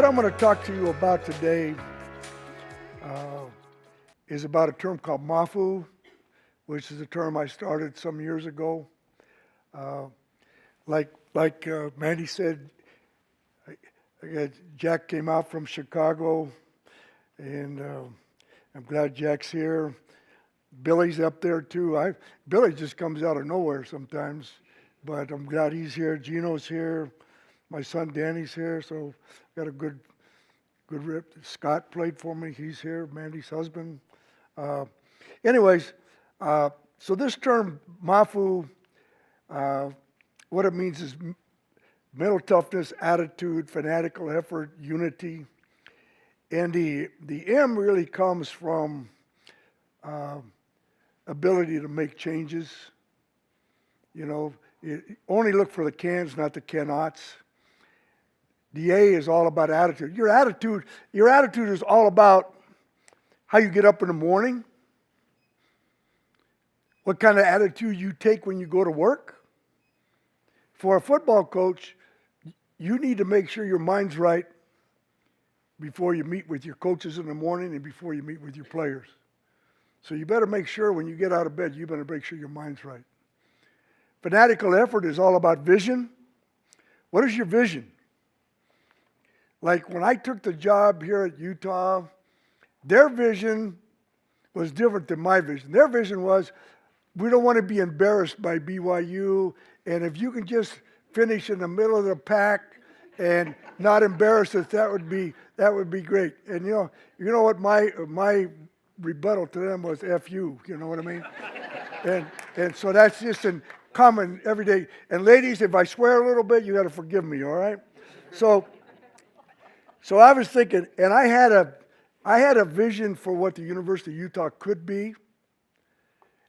I'm going to talk to you about today is about a term called MAFU, which is a term I started some years ago. Like Mandy said, Jack came out from Chicago, and I'm glad Jack's here. Billy's up there too. Billy just comes out of nowhere sometimes, but I'm glad he's here. Gino's here. My son Danny's here, so got a good rip. Scott played for me. He's here. Mandy's husband. Anyways, so this term MAFU, what it means is mental toughness, attitude, fanatical effort, unity, and the M really comes from ability to make changes. You know, only look for the cans, not the cannots. The A is all about attitude. Your attitude is all about how you get up in the morning, what kind of attitude you take when you go to work. For a football coach, you need to make sure your mind's right before you meet with your coaches in the morning and before you meet with your players. So you better make sure when you get out of bed, you better make sure your mind's right. Fanatical effort is all about vision. What is your vision? Like when I took the job here at Utah, their vision was different than my vision. Their vision was, we don't want to be embarrassed by BYU, and if you can just finish in the middle of the pack and not embarrass us, that would be great. And you know what my rebuttal to them was F you know what I mean? and so that's just in common every day. And ladies, if I swear a little bit, you got to forgive me, all right? So I was thinking, and I had a vision for what the University of Utah could be,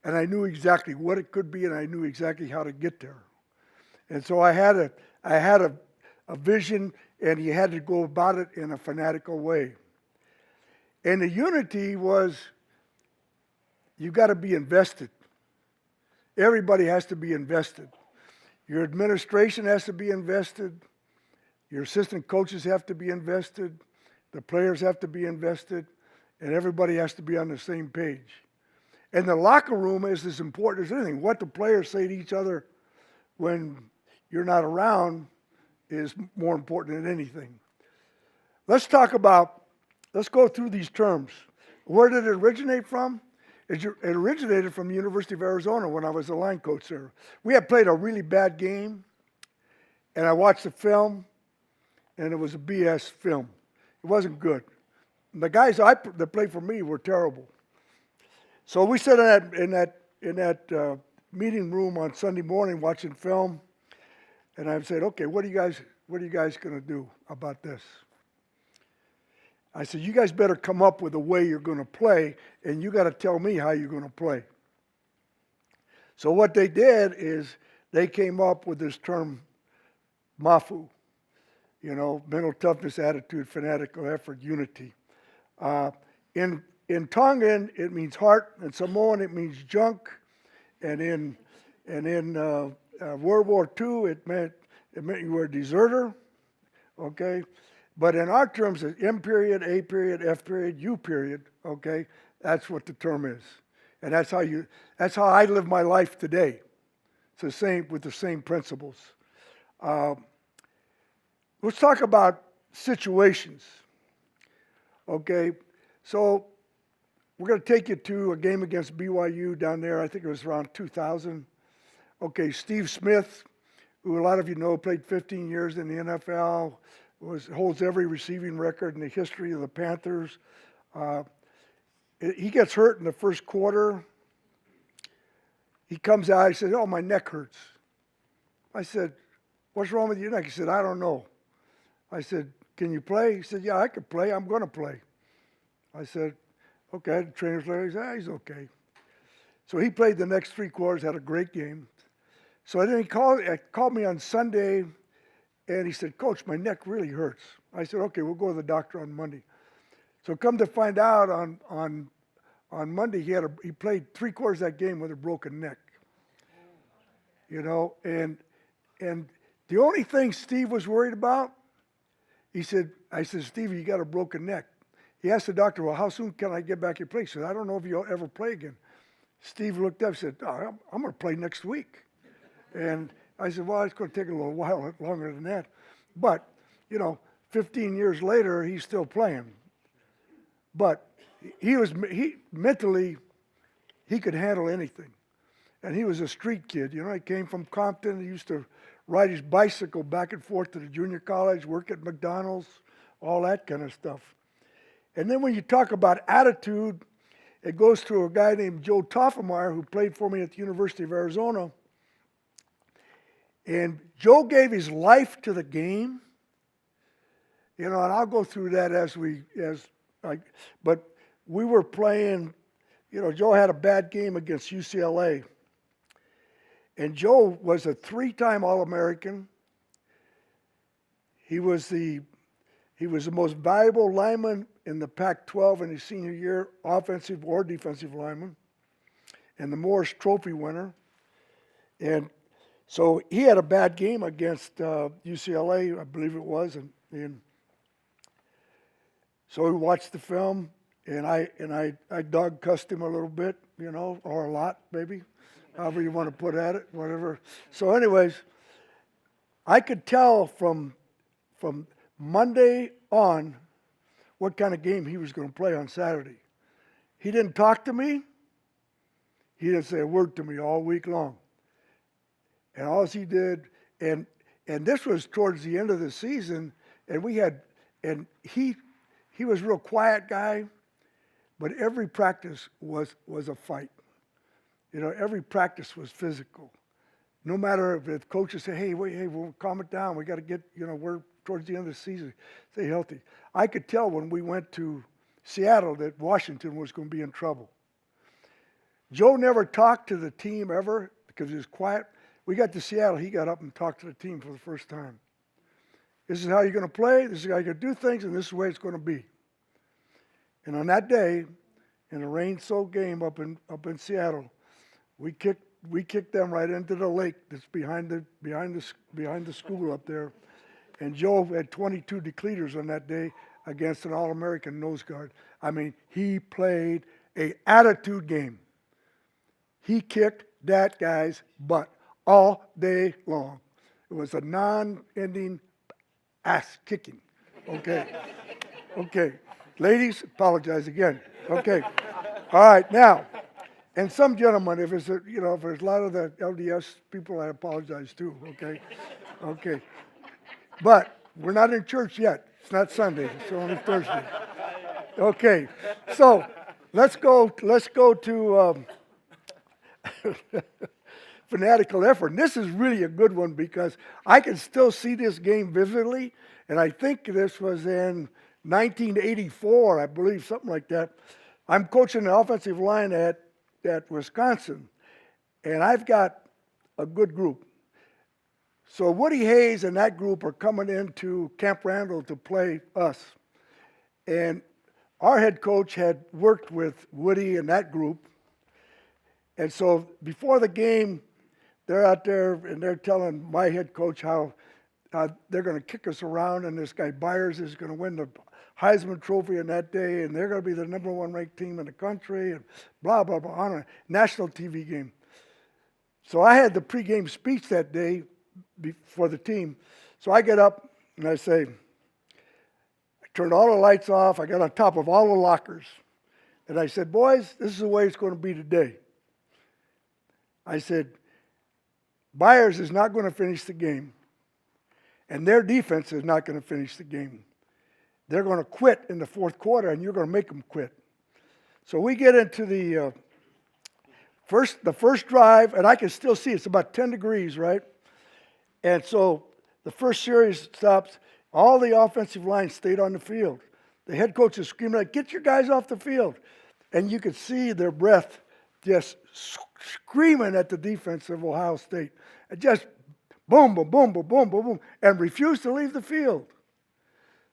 and I knew exactly what it could be, and I knew exactly how to get there. And so I had a vision, and you had to go about it in a fanatical way. And the unity was, you got to be invested. Everybody has to be invested. Your administration has to be invested. Your assistant coaches have to be invested. The players have to be invested. And everybody has to be on the same page. And the locker room is as important as anything. What the players say to each other when you're not around is more important than anything. Let's go through these terms. Where did it originate from? It originated from the University of Arizona when I was the line coach there. We had played a really bad game, and I watched the film, and it was a BS film. It wasn't good. And the guys that played for me were terrible. So we sat in that meeting room on Sunday morning watching film, and I said, "Okay, what are you guys going to do about this?" I said, "You guys better come up with a way you're going to play, and you got to tell me how you're going to play." So what they did is they came up with this term, MAFU. Mental toughness, attitude, fanatical effort, unity. In Tongan, it means heart. In Samoan, it means junk. And in World War II, it meant you were a deserter. Okay, but in our terms, it's M period, A period, F period, U period. Okay, that's what the term is, and that's how I live my life today. It's the same with the same principles. Let's talk about situations. Okay, so we're going to take you to a game against BYU down there. I think it was around 2000. Okay, Steve Smith, who a lot of you know, played 15 years in the NFL, holds every receiving record in the history of the Panthers. He gets hurt in the first quarter. He comes out, he says, "Oh, my neck hurts." I said, "What's wrong with your neck?" He said, "I don't know." I said, "Can you play?" He said, "Yeah, I could play. I'm going to play." I said, "Okay." The trainer's there. He said, "He's okay." So he played the next 3 quarters, had a great game. So then he called me on Sunday, and he said, "Coach, my neck really hurts." I said, "Okay, we'll go to the doctor on Monday." So come to find out, on Monday he played 3 quarters of that game with a broken neck. And the only thing Steve was worried about, he said, I said, Stevie, you got a broken neck. He asked the doctor, well, how soon can I get back in play? He said, I don't know if you'll ever play again. Steve looked up and said, oh, I'm going to play next week. And I said, well, it's going to take a little while longer than that. But, 15 years later, he's still playing. But he mentally, he could handle anything. And he was a street kid. He came from Compton. He used to ride his bicycle back and forth to the junior college, work at McDonald's, all that kind of stuff. And then when you talk about attitude, it goes to a guy named Joe Toffemeyer who played for me at the University of Arizona. And Joe gave his life to the game. And I'll go through that but we were playing, Joe had a bad game against UCLA. And Joe was a 3-time All-American. He was the most valuable lineman in the Pac-12 in his senior year, offensive or defensive lineman, and the Morris Trophy winner. And so he had a bad game against UCLA, I believe it was, and so we watched the film, and I dog cussed him a little bit, or a lot maybe, however you want to put at it, whatever. So anyways, I could tell from Monday on what kind of game he was going to play on Saturday. He didn't talk to me. He didn't say a word to me all week long. And all he did, and this was towards the end of the season, and he was a real quiet guy, but every practice was a fight. Every practice was physical. No matter if coaches say, hey, we'll calm it down. We got to get, we're towards the end of the season, stay healthy. I could tell when we went to Seattle that Washington was going to be in trouble. Joe never talked to the team ever because he was quiet. We got to Seattle, he got up and talked to the team for the first time. This is how you're going to play, this is how you're going to do things, and this is the way it's going to be. And on that day, in a rain-soaked game up in Seattle, we kicked them right into the lake that's behind the school up there. And Joe had 22 decleaters on that day against an All-American nose guard. I mean, he played an attitude game. He kicked that guy's butt all day long. It was a non-ending ass kicking. Okay. Okay. Ladies, apologize again. Okay. All right. Now, and some gentlemen, if there's a lot of the LDS people, I apologize too. Okay. Okay. But we're not in church yet. It's not Sunday. It's only Thursday. Okay. So let's go to fanatical effort. And this is really a good one because I can still see this game vividly. And I think this was in 1984, I believe, something like that. I'm coaching the offensive line at Wisconsin. And I've got a good group. So Woody Hayes and that group are coming into Camp Randall to play us. And our head coach had worked with Woody and that group. And so before the game, they're out there and they're telling my head coach how they're going to kick us around and this guy Byers is going to win the Heisman Trophy on that day and they're going to be the number 1 ranked team in the country and blah, blah, blah, on a national TV game. So I had the pregame speech that day for the team. So I get up and I say, I turned all the lights off. I got on top of all the lockers. And I said, boys, this is the way it's going to be today. I said, Byers is not going to finish the game. And their defense is not going to finish the game. They're going to quit in the fourth quarter, and you're going to make them quit. So we get into the first drive, and I can still see it's about 10 degrees, right? And so the first series stops. All the offensive line stayed on the field. The head coach is screaming, like, get your guys off the field. And you could see their breath just screaming at the defense of Ohio State. And just boom, boom, boom, boom, boom, boom, boom, and refused to leave the field.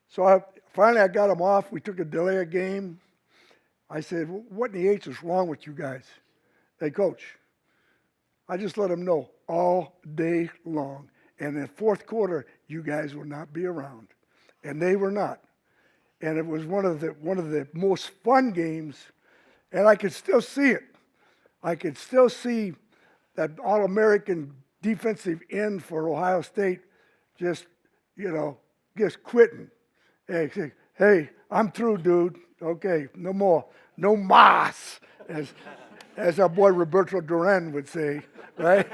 So finally I got them off. We took a delay of game. I said, what in the H is wrong with you guys? Hey, coach, I just let them know all day long. And in the fourth quarter, you guys will not be around. And they were not. and it was one of the most fun games, and I could still see it. I could still see that All-American defensive end for Ohio State just quitting. Hey, I'm through, dude. Okay, no more. No mas, as our boy Roberto Duran would say, right?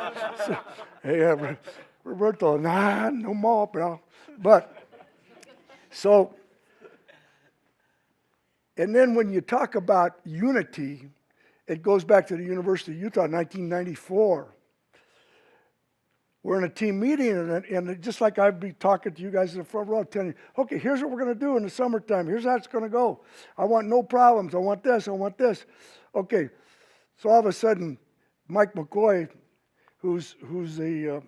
So, hey, Roberto, nah, no more, bro. But, so, and then when you talk about unity, it goes back to the University of Utah, 1994. We're in a team meeting, and just like I'd be talking to you guys in the front row, telling you, okay, here's what we're going to do in the summertime. Here's how it's going to go. I want no problems. I want this. I want this. Okay, so all of a sudden, Mike McCoy, was the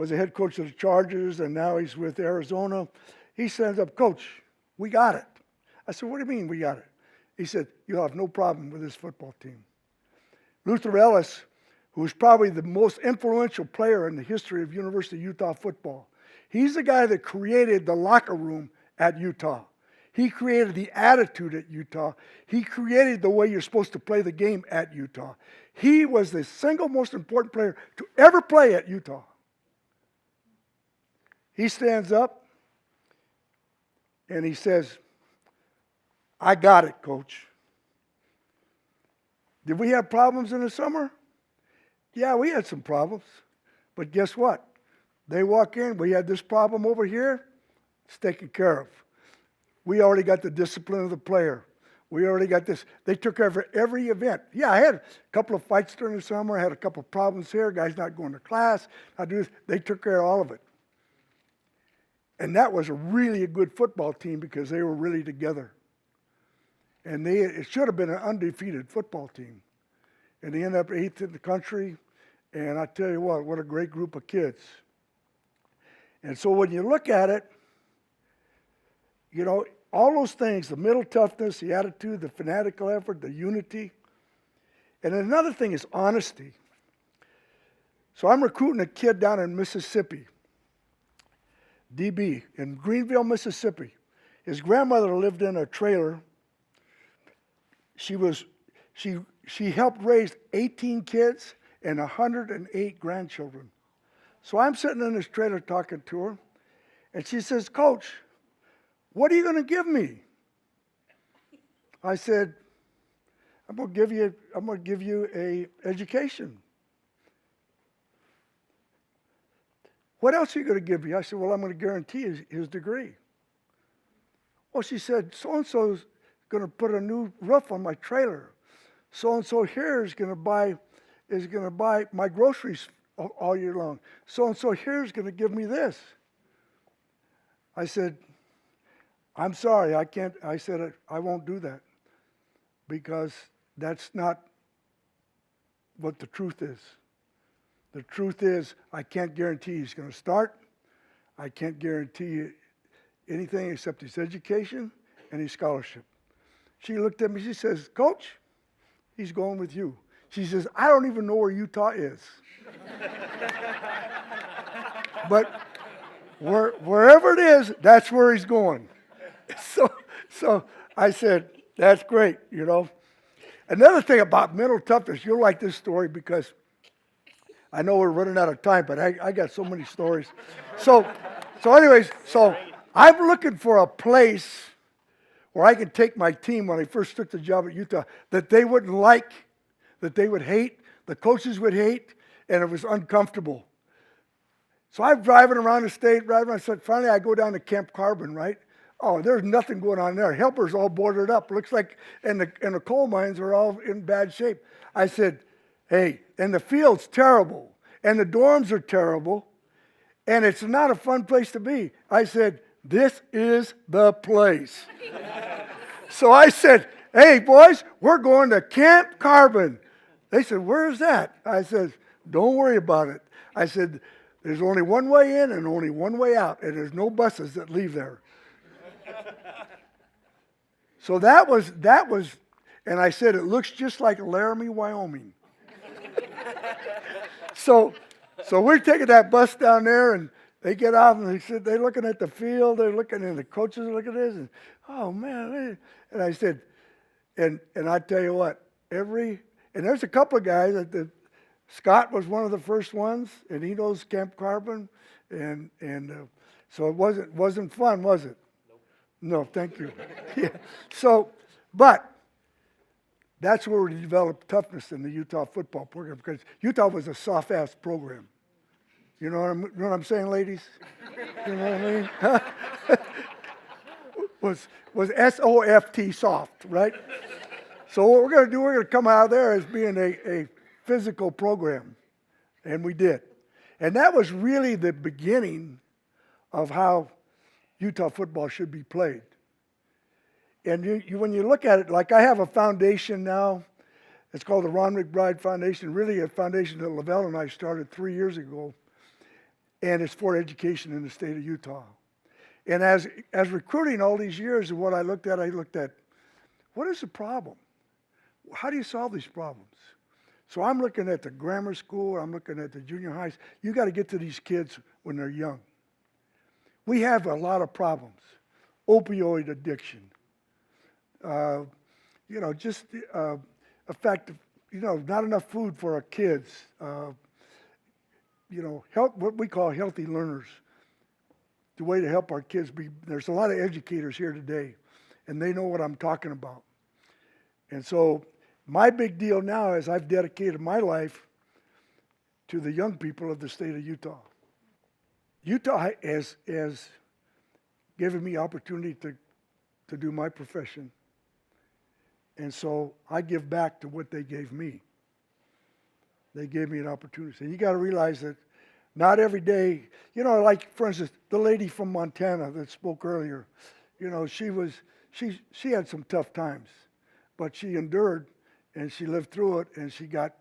head coach of the Chargers, and now he's with Arizona, he stands up, Coach, we got it. I said, what do you mean we got it? He said, you'll have no problem with this football team. Luther Ellis, who is probably the most influential player in the history of University of Utah football. He's the guy that created the locker room at Utah. He created the attitude at Utah. He created the way you're supposed to play the game at Utah. He was the single most important player to ever play at Utah. He stands up and he says, I got it, Coach. Did we have problems in the summer? Yeah, we had some problems. But guess what? They walk in, we had this problem over here, it's taken care of. We already got the discipline of the player. We already got this. They took care of every event. Yeah, I had a couple of fights during the summer. I had a couple of problems here. Guys not going to class. They took care of all of it. And that was really a good football team because they were really together. And it should have been an undefeated football team. And they ended up 8th in the country. And I tell you what a great group of kids. And so when you look at it, all those things, the mental toughness, the attitude, the fanatical effort, the unity. And another thing is honesty. So I'm recruiting a kid down in Mississippi, DB, in Greenville, Mississippi. His grandmother lived in a trailer. She helped raise 18 kids and 108 grandchildren. So I'm sitting in this trailer talking to her, and she says, Coach, what are you going to give me? I said, I'm going to give you a education. What else are you going to give me? I said, well, I'm going to guarantee his degree. Well, she said, so-and-so's going to put a new roof on my trailer. So-and-so here is going to buy my groceries all year long. So-and-so here is going to give me this. I said, I'm sorry, I can't. I said, I won't do that because that's not what the truth is. The truth is, I can't guarantee he's going to start. I can't guarantee anything except his education and his scholarship. She looked at me, she says, Coach, he's going with you. She says, I don't even know where Utah is. But wherever it is, that's where he's going. So I said, that's great, Another thing about mental toughness, you'll like this story because I know we're running out of time, but I got so many stories. So anyways, I'm looking for a place where I could take my team when I first took the job at Utah that they wouldn't like, that they would hate, the coaches would hate, and it was uncomfortable. So I'm driving around the state, so finally I go down to Camp Carbon, right? Oh, there's nothing going on there. Helpers all boarded up. Looks like, and the coal mines are all in bad shape. I said, hey, and the field's terrible, and the dorms are terrible, and it's not a fun place to be. I said, this is the place. So I said, hey, boys, we're going to Camp Carbon. They said, where is that? I said, don't worry about it. I said, there's only one way in and only one way out, and there's no buses that leave there. So that was, and I said, it looks just like Laramie, Wyoming. So we're taking that bus down there, and They get off and they're looking at the field, they're looking, and the coaches are looking at this, and oh man, and I said, and I tell you what, and there's a couple of guys Scott was one of the first ones, and he knows Camp Carbon, and so it wasn't fun, was it? Nope. No, thank you. Yeah. So, but that's where we developed toughness in the Utah football program, because Utah was a soft-ass program. You know what I'm saying, ladies? You know what I mean? was S-O-F-T, soft, right? So what we're going to do, we're going to come out of there as being a physical program, and we did. And that was really the beginning of how Utah football should be played. And when you look at it, like I have a foundation now, it's called the Ron McBride Foundation, really a foundation that Lavelle and I started 3 years ago, and it's for education in the state of Utah. And as recruiting all these years, and what I looked at, what is the problem? How do you solve these problems? So I'm looking at the grammar school, I'm looking at the junior highs. You got to get to these kids when they're young. We have a lot of problems. Opioid addiction. Just effect of, not enough food for our kids. What we call healthy learners. The way to help our kids there's a lot of educators here today, and they know what I'm talking about. And so my big deal now is I've dedicated my life to the young people of the state of Utah. Utah has given me opportunity to do my profession. And so I give back to what they gave me. They gave me an opportunity. And you got to realize that not every day, like for instance, the lady from Montana that spoke earlier, she had some tough times, but she endured and she lived through it and she got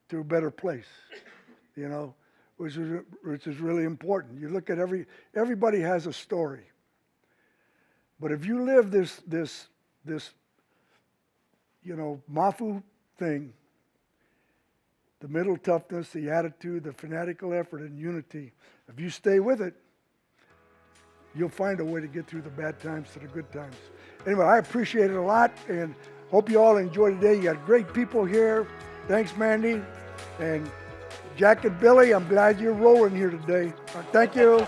to a better place, which is really important. You look at everybody has a story. But if you live this MAFU thing, the middle toughness, the attitude, the fanatical effort, and unity, if you stay with it, you'll find a way to get through the bad times to the good times. Anyway, I appreciate it a lot, and hope you all enjoy today. You got great people here. Thanks, Mandy. And Jack and Billy, I'm glad you're rolling here today. Thank you.